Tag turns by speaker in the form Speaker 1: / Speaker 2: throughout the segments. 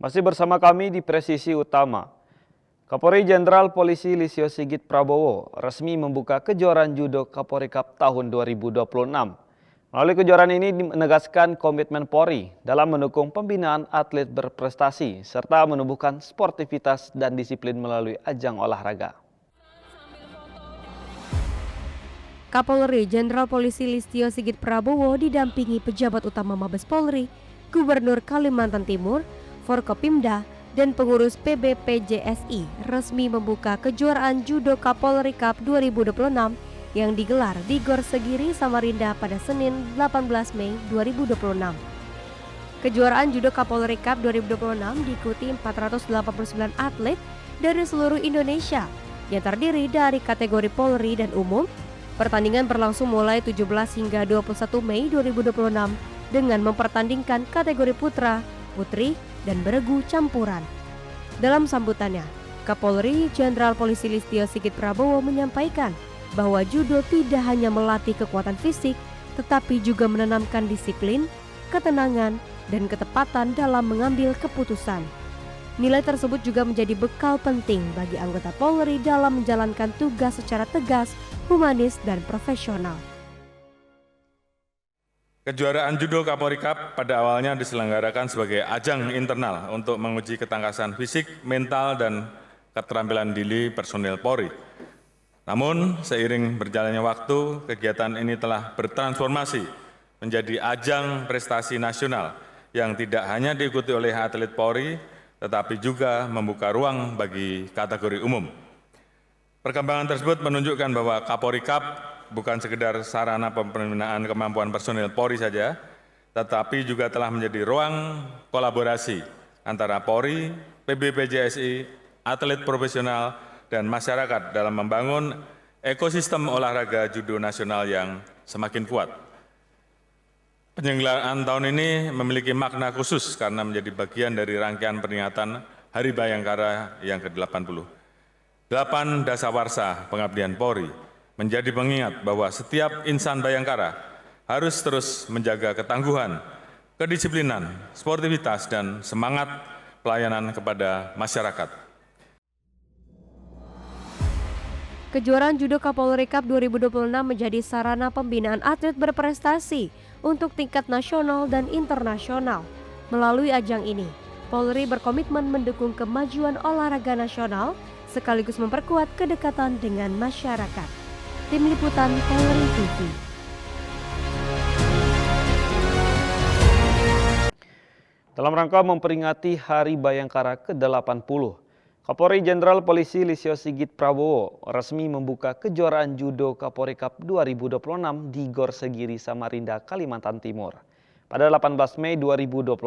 Speaker 1: Masih bersama kami di Presisi Utama. Kapolri Jenderal Polisi Listio Sigit Prabowo resmi membuka kejuaraan judo Kapolri Cup tahun 2026. Melalui kejuaraan ini menegaskan komitmen Polri dalam mendukung pembinaan atlet berprestasi serta menumbuhkan sportivitas dan disiplin melalui ajang olahraga.
Speaker 2: Kapolri Jenderal Polisi Listio Sigit Prabowo didampingi pejabat utama Mabes Polri, Gubernur Kalimantan Timur, Forkopimda, dan pengurus PBPJSI resmi membuka kejuaraan Judo Kapolri Cup 2026 yang digelar di Gor Segiri, Samarinda pada Senin 18 Mei 2026. Kejuaraan Judo Kapolri Cup 2026 diikuti 489 atlet dari seluruh Indonesia yang terdiri dari kategori Polri dan umum. Pertandingan berlangsung mulai 17 hingga 21 Mei 2026 dengan mempertandingkan kategori putra, putri, dan beregu campuran. Dalam sambutannya, Kapolri Jenderal Polisi Listio Sigit Prabowo menyampaikan bahwa judo tidak hanya melatih kekuatan fisik, tetapi juga menanamkan disiplin, ketenangan, dan ketepatan dalam mengambil keputusan. Nilai tersebut juga menjadi bekal penting bagi anggota Polri dalam menjalankan tugas secara tegas, humanis, dan profesional.
Speaker 3: Kejuaraan Judo Kapolri Cup pada awalnya diselenggarakan sebagai ajang internal untuk menguji ketangkasan fisik, mental, dan keterampilan diri personil Polri. Namun, seiring berjalannya waktu, kegiatan ini telah bertransformasi menjadi ajang prestasi nasional yang tidak hanya diikuti oleh atlet Polri, tetapi juga membuka ruang bagi kategori umum. Perkembangan tersebut menunjukkan bahwa Kapolri Cup bukan sekedar sarana pembinaan kemampuan personil Polri saja, tetapi juga telah menjadi ruang kolaborasi antara Polri, PBPJSI, atlet profesional, dan masyarakat dalam membangun ekosistem olahraga judo nasional yang semakin kuat. Penyelenggaraan tahun ini memiliki makna khusus karena menjadi bagian dari rangkaian peringatan Hari Bayangkara yang ke-80. 8 Dasawarsa Pengabdian Polri menjadi pengingat bahwa setiap insan Bayangkara harus terus menjaga ketangguhan, kedisiplinan, sportivitas, dan semangat pelayanan kepada masyarakat.
Speaker 2: Kejuaraan Judo Kapolri Cup 2026 menjadi sarana pembinaan atlet berprestasi untuk tingkat nasional dan internasional. Melalui ajang ini, Polri berkomitmen mendukung kemajuan olahraga nasional sekaligus memperkuat kedekatan dengan masyarakat. Tim Liputan Polri TV.
Speaker 1: Dalam rangka memperingati Hari Bayangkara ke-80, Kapolri Jenderal Polisi Listio Sigit Prabowo resmi membuka kejuaraan Judo Kapolri Cup 2026 di Gor Segiri, Samarinda, Kalimantan Timur pada 18 Mei 2026.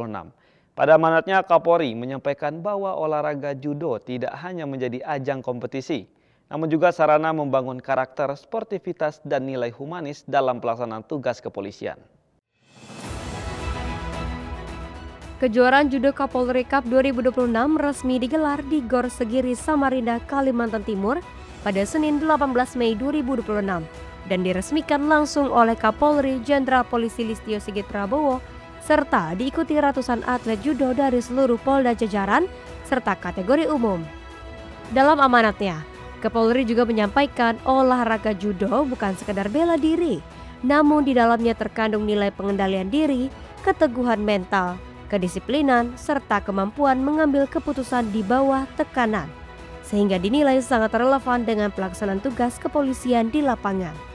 Speaker 1: Pada amanatnya, Kapolri menyampaikan bahwa olahraga judo tidak hanya menjadi ajang kompetisi, namun juga sarana membangun karakter, sportivitas, dan nilai humanis dalam pelaksanaan tugas kepolisian.
Speaker 2: Kejuaraan Judo Kapolri Cup 2026 resmi digelar di Gor Segiri, Samarinda, Kalimantan Timur pada Senin 18 Mei 2026 dan diresmikan langsung oleh Kapolri Jenderal Polisi Listio Sigit Prabowo serta diikuti ratusan atlet judo dari seluruh Polda jajaran serta kategori umum. Dalam amanatnya, Kapolri juga menyampaikan olahraga judo bukan sekedar bela diri, namun di dalamnya terkandung nilai pengendalian diri, keteguhan mental, kedisiplinan, serta kemampuan mengambil keputusan di bawah tekanan, sehingga dinilai sangat relevan dengan pelaksanaan tugas kepolisian di lapangan.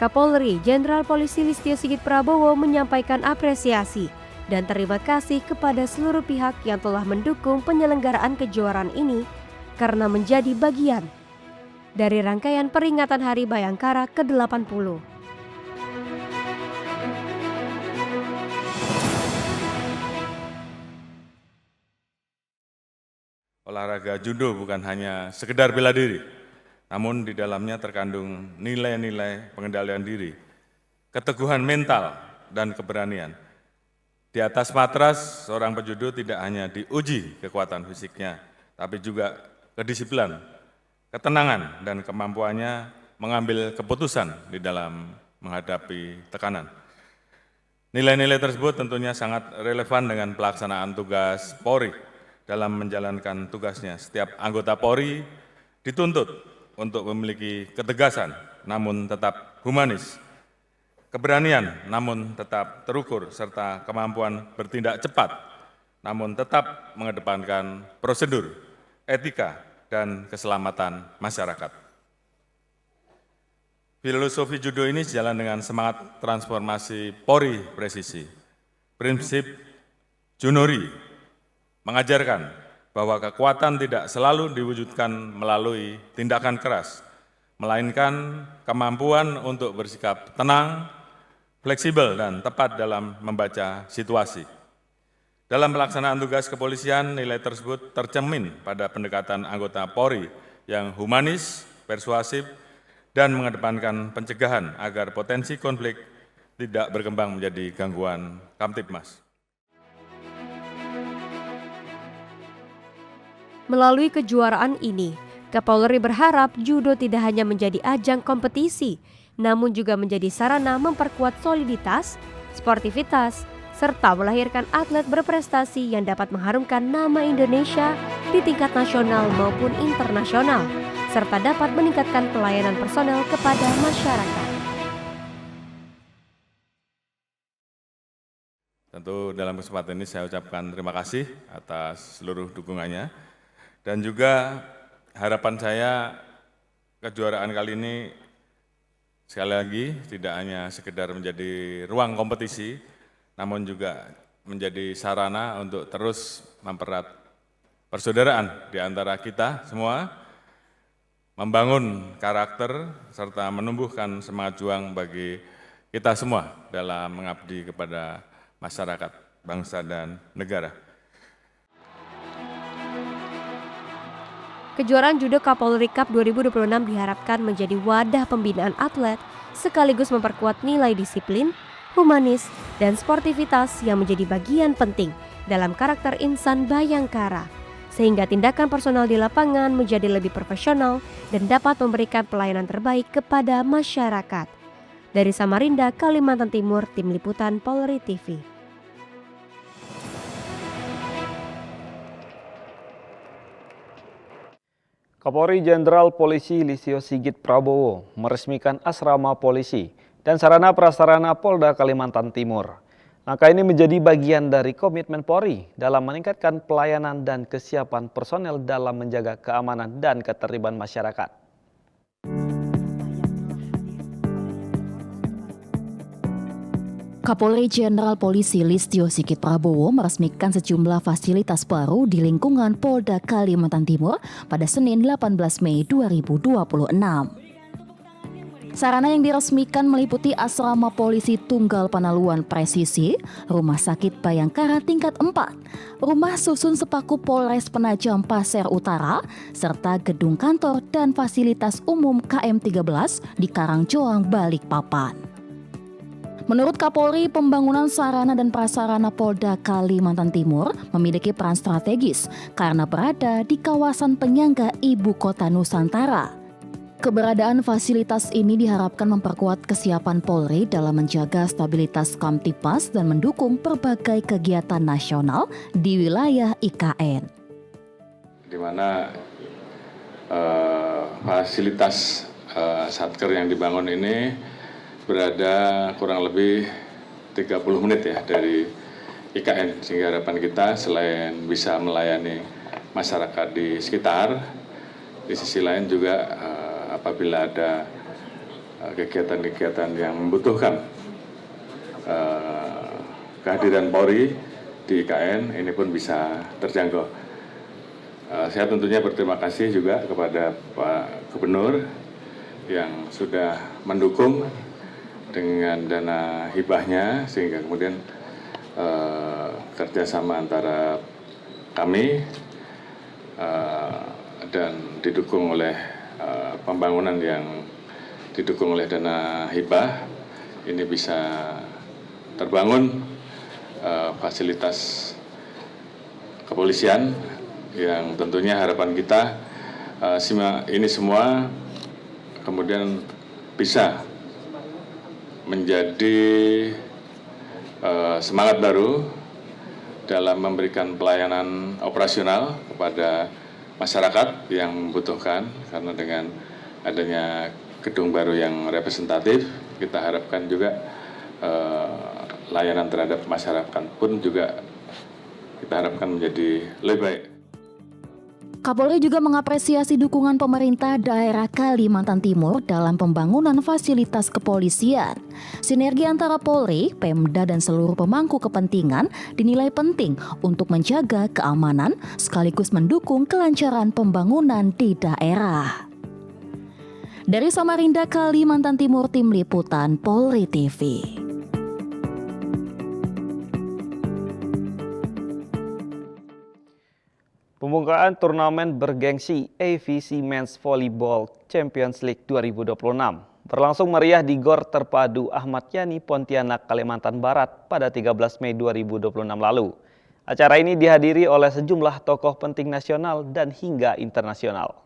Speaker 2: Kapolri Jenderal Polisi Listio Sigit Prabowo menyampaikan apresiasi dan terima kasih kepada seluruh pihak yang telah mendukung penyelenggaraan kejuaraan ini karena menjadi bagian dari rangkaian peringatan Hari Bayangkara ke-80.
Speaker 3: Olahraga judo bukan hanya sekedar bela diri, namun di dalamnya terkandung nilai-nilai pengendalian diri, keteguhan mental, dan keberanian. Di atas matras, seorang pejudo tidak hanya diuji kekuatan fisiknya, tapi juga kedisiplinan, ketenangan, dan kemampuannya mengambil keputusan di dalam menghadapi tekanan. Nilai-nilai tersebut tentunya sangat relevan dengan pelaksanaan tugas Polri dalam menjalankan tugasnya. Setiap anggota Polri dituntut untuk memiliki ketegasan namun tetap humanis, keberanian namun tetap terukur, serta kemampuan bertindak cepat namun tetap mengedepankan prosedur, etika, dan keselamatan masyarakat. Filosofi judo ini sejalan dengan semangat transformasi Polri presisi. Prinsip Junori mengajarkan bahwa kekuatan tidak selalu diwujudkan melalui tindakan keras, melainkan kemampuan untuk bersikap tenang, fleksibel, dan tepat dalam membaca situasi. Dalam pelaksanaan tugas kepolisian, nilai tersebut tercermin pada pendekatan anggota Polri yang humanis, persuasif, dan mengedepankan pencegahan agar potensi konflik tidak berkembang menjadi gangguan Kamtibmas.
Speaker 2: Melalui kejuaraan ini, Kapolri berharap judo tidak hanya menjadi ajang kompetisi, namun juga menjadi sarana memperkuat soliditas, sportivitas, serta melahirkan atlet berprestasi yang dapat mengharumkan nama Indonesia di tingkat nasional maupun internasional, serta dapat meningkatkan pelayanan personel kepada masyarakat.
Speaker 3: Tentu dalam kesempatan ini saya ucapkan terima kasih atas seluruh dukungannya. Dan juga harapan saya kejuaraan kali ini sekali lagi tidak hanya sekedar menjadi ruang kompetisi, namun juga menjadi sarana untuk terus mempererat persaudaraan di antara kita semua, membangun karakter, serta menumbuhkan semangat juang bagi kita semua dalam mengabdi kepada masyarakat, bangsa, dan negara.
Speaker 2: Kejuaraan Judo Kapolri Cup 2026 diharapkan menjadi wadah pembinaan atlet, sekaligus memperkuat nilai disiplin, humanis, dan sportivitas yang menjadi bagian penting dalam karakter insan Bayangkara, sehingga tindakan personal di lapangan menjadi lebih profesional dan dapat memberikan pelayanan terbaik kepada masyarakat. Dari Samarinda, Kalimantan Timur, Tim Liputan Polri TV.
Speaker 1: Kapolri Jenderal Polisi Listio Sigit Prabowo meresmikan asrama polisi dan sarana prasarana Polda Kalimantan Timur. Langkah ini menjadi bagian dari komitmen Polri dalam meningkatkan pelayanan dan kesiapan personel dalam menjaga keamanan dan ketertiban masyarakat.
Speaker 4: Kapolri Jenderal Polisi Listio Sigit Prabowo meresmikan sejumlah fasilitas baru di lingkungan Polda Kalimantan Timur pada Senin 18 Mei 2026. Sarana yang diresmikan meliputi asrama polisi Tunggal Panaluan Presisi, Rumah Sakit Bayangkara tingkat 4, Rumah Susun Sepaku Polres Penajam Pasir Utara, serta gedung kantor dan fasilitas umum KM13 di Karangjoang, Balikpapan. Menurut Kapolri, pembangunan sarana dan prasarana Polda Kalimantan Timur memiliki peran strategis karena berada di kawasan penyangga Ibu Kota Nusantara. Keberadaan fasilitas ini diharapkan memperkuat kesiapan Polri dalam menjaga stabilitas Kamtibmas dan mendukung berbagai kegiatan nasional di wilayah IKN.
Speaker 5: Di mana fasilitas satker yang dibangun ini berada kurang lebih 30 menit ya dari IKN, sehingga harapan kita selain bisa melayani masyarakat di sekitar, di sisi lain juga apabila ada kegiatan-kegiatan yang membutuhkan kehadiran Polri di IKN ini pun bisa terjangkau. Saya tentunya berterima kasih juga kepada Pak Gubernur yang sudah mendukung dengan dana hibahnya, sehingga kemudian kerjasama antara kami dan didukung oleh pembangunan yang didukung oleh dana hibah ini bisa terbangun fasilitas kepolisian yang tentunya harapan kita ini semua kemudian bisa menjadi semangat baru dalam memberikan pelayanan operasional kepada masyarakat yang membutuhkan, karena dengan adanya gedung baru yang representatif, kita harapkan juga layanan terhadap masyarakat pun juga kita harapkan menjadi lebih baik.
Speaker 4: Kapolri juga mengapresiasi dukungan pemerintah daerah Kalimantan Timur dalam pembangunan fasilitas kepolisian. Sinergi antara Polri, Pemda, dan seluruh pemangku kepentingan dinilai penting untuk menjaga keamanan sekaligus mendukung kelancaran pembangunan di daerah. Dari Samarinda, Kalimantan Timur, Tim Liputan Polri TV.
Speaker 1: Pembukaan turnamen bergengsi AVC Men's Volleyball Champions League 2026 berlangsung meriah di Gor Terpadu Ahmad Yani, Pontianak, Kalimantan Barat pada 13 Mei 2026 lalu. Acara ini dihadiri oleh sejumlah tokoh penting nasional dan hingga internasional.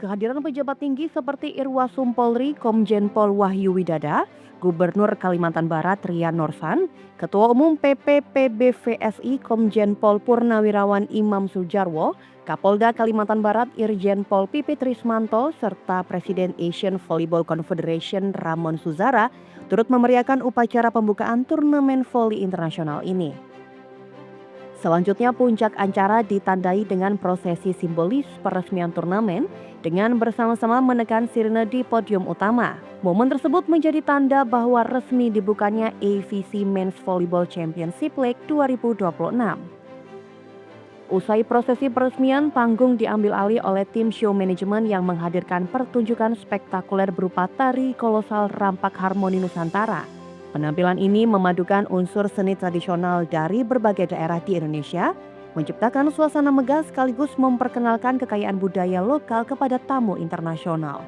Speaker 6: Kehadiran pejabat tinggi seperti Irwasum Polri Komjen Pol Wahyu Widada, Gubernur Kalimantan Barat Rian Norsan, Ketua Umum PPPBVSI Komjen Pol Purnawirawan Imam Sujarwo, Kapolda Kalimantan Barat Irjen Pol Pipit Rismanto, serta Presiden Asian Volleyball Confederation Ramon Suzara turut memeriahkan upacara pembukaan turnamen voli internasional ini. Selanjutnya puncak acara ditandai dengan prosesi simbolis peresmian turnamen dengan bersama-sama menekan sirine di podium utama. Momen tersebut menjadi tanda bahwa resmi dibukanya AVC Men's Volleyball Championship League 2026. Usai prosesi peresmian, panggung diambil alih oleh tim show management yang menghadirkan pertunjukan spektakuler berupa tari kolosal Rampak Harmoni Nusantara. Penampilan ini memadukan unsur seni tradisional dari berbagai daerah di Indonesia, menciptakan suasana megah sekaligus memperkenalkan kekayaan budaya lokal kepada tamu internasional.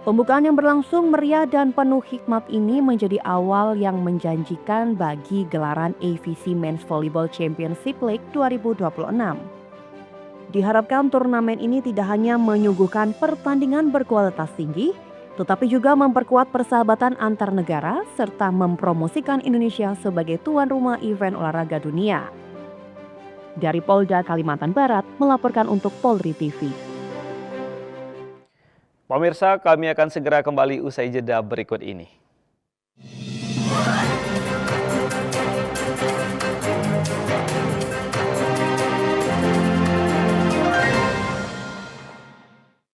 Speaker 6: Pembukaan yang berlangsung meriah dan penuh hikmat ini menjadi awal yang menjanjikan bagi gelaran AVC Men's Volleyball Championship League 2026. Diharapkan turnamen ini tidak hanya menyuguhkan pertandingan berkualitas tinggi, tetapi juga memperkuat persahabatan antar negara serta mempromosikan Indonesia sebagai tuan rumah event olahraga dunia. Dari Polda Kalimantan Barat melaporkan untuk Polri TV.
Speaker 1: Pemirsa, kami akan segera kembali usai jeda berikut ini.